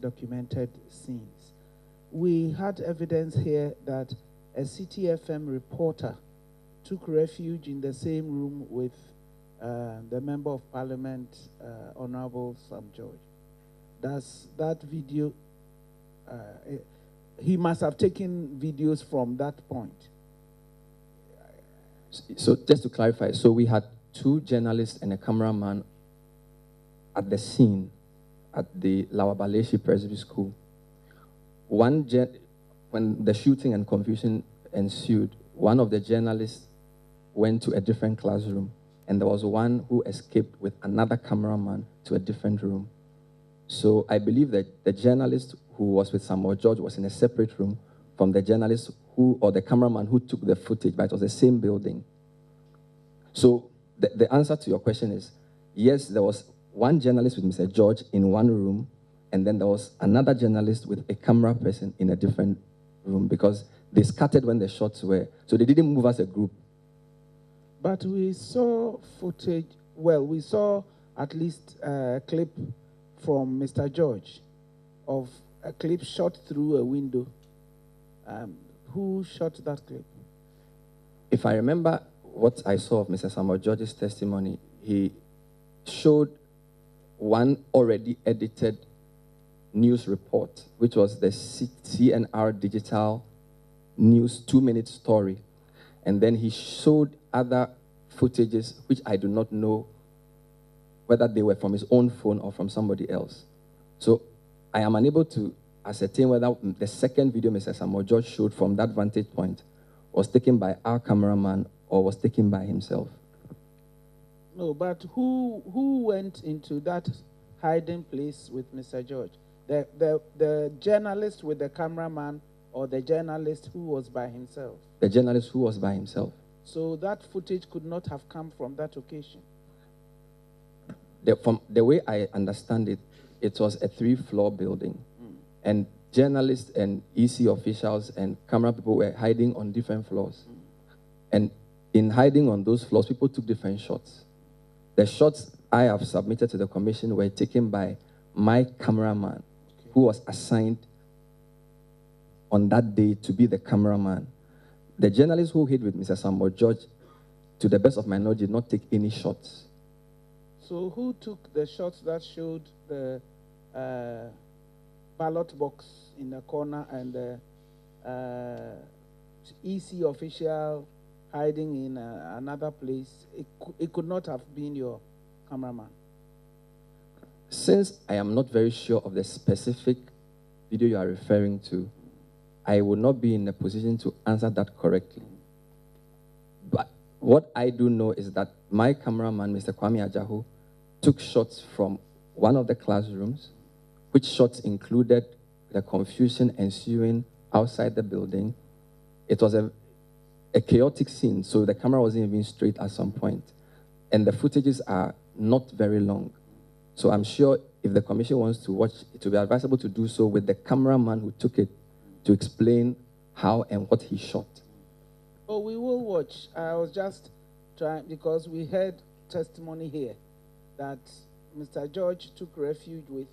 documented scenes. We had evidence here that a City FM reporter took refuge in the same room with the Member of Parliament, Honorable Sam George. Does that video, he must have taken videos from that point. So just to clarify, so we had 2 journalists and a cameraman at the scene at the Lawabaleshi Presbyterian School. When the shooting and confusion ensued, one of the journalists went to a different classroom, and there was one who escaped with another cameraman to a different room. So I believe that the journalist who was with Samuel George was in a separate room from the journalist or the cameraman who took the footage, but it was the same building. So the answer to your question is, yes, there was one journalist with Mr. George in one room, and then there was another journalist with a camera person in a different room, because they scattered when the shots were, so they didn't move as a group. But we saw footage, well, we saw at least a clip from Mr. George of a clip shot through a window. Who shot that clip? If I remember what I saw of Mr. Samuel George's testimony, he showed one already edited news report, which was the CNR Digital News 2-minute story. And then he showed other footages, which I do not know whether they were from his own phone or from somebody else. So I am unable to ascertain whether the second video Mr. Samuel George showed from that vantage point was taken by our cameraman or was taken by himself. No, but who went into that hiding place with Mr. George? The journalist with the cameraman, or the journalist who was by himself? The journalist who was by himself. So that footage could not have come from that occasion? From the way I understand it, it was a 3-floor building. And journalists and EC officials and camera people were hiding on different floors. And in hiding on those floors, people took different shots. The shots I have submitted to the commission were taken by my cameraman, who was assigned on that day to be the cameraman. The journalist who hid with Mr. Samuel George, to the best of my knowledge, did not take any shots. So who took the shots that showed the ballot box in the corner and the EC official hiding in another place? It could not have been your cameraman. Since I am not very sure of the specific video you are referring to, I will not be in a position to answer that correctly. But what I do know is that my cameraman, Mr. Kwame Adzaho, took shots from one of the classrooms, which shots included the confusion ensuing outside the building. It was a chaotic scene, so the camera wasn't even straight at some point. And the footages are not very long. So I'm sure if the commission wants to watch, it will be advisable to do so with the cameraman who took it to explain how and what he shot. Oh, we will watch. I was just trying, because we heard testimony here that Mr. George took refuge with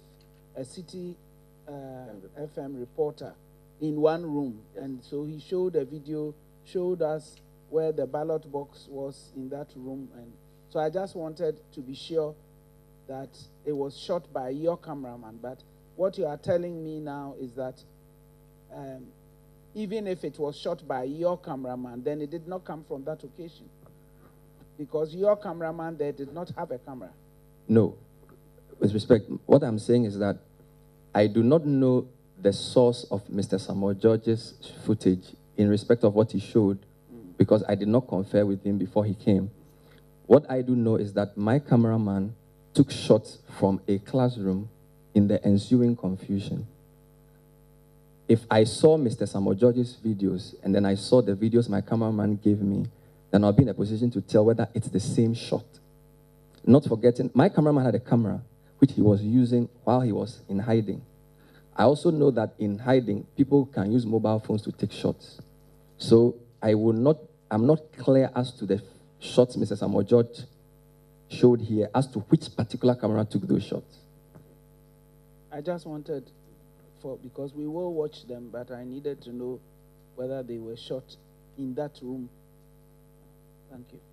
a City FM reporter in one room. And so he showed a video, showed us where the ballot box was in that room. And so I just wanted to be sure that it was shot by your cameraman. But what you are telling me now is that even if it was shot by your cameraman, then it did not come from that occasion, because your cameraman there did not have a camera. No. With respect, what I'm saying is that I do not know the source of Mr. Samuel George's footage in respect of what he showed, because I did not confer with him before he came. What I do know is that my cameraman took shots from a classroom in the ensuing confusion. If I saw Mr. Samuel George's videos and then I saw the videos my cameraman gave me, then I'll be in a position to tell whether it's the same shot. Not forgetting, my cameraman had a camera which he was using while he was in hiding. I also know that in hiding, people can use mobile phones to take shots. So I'm not clear as to the shots Mr. Samuel George showed here as to which particular camera took those shots. I just wanted because we will watch them, but I needed to know whether they were shot in that room. Thank you.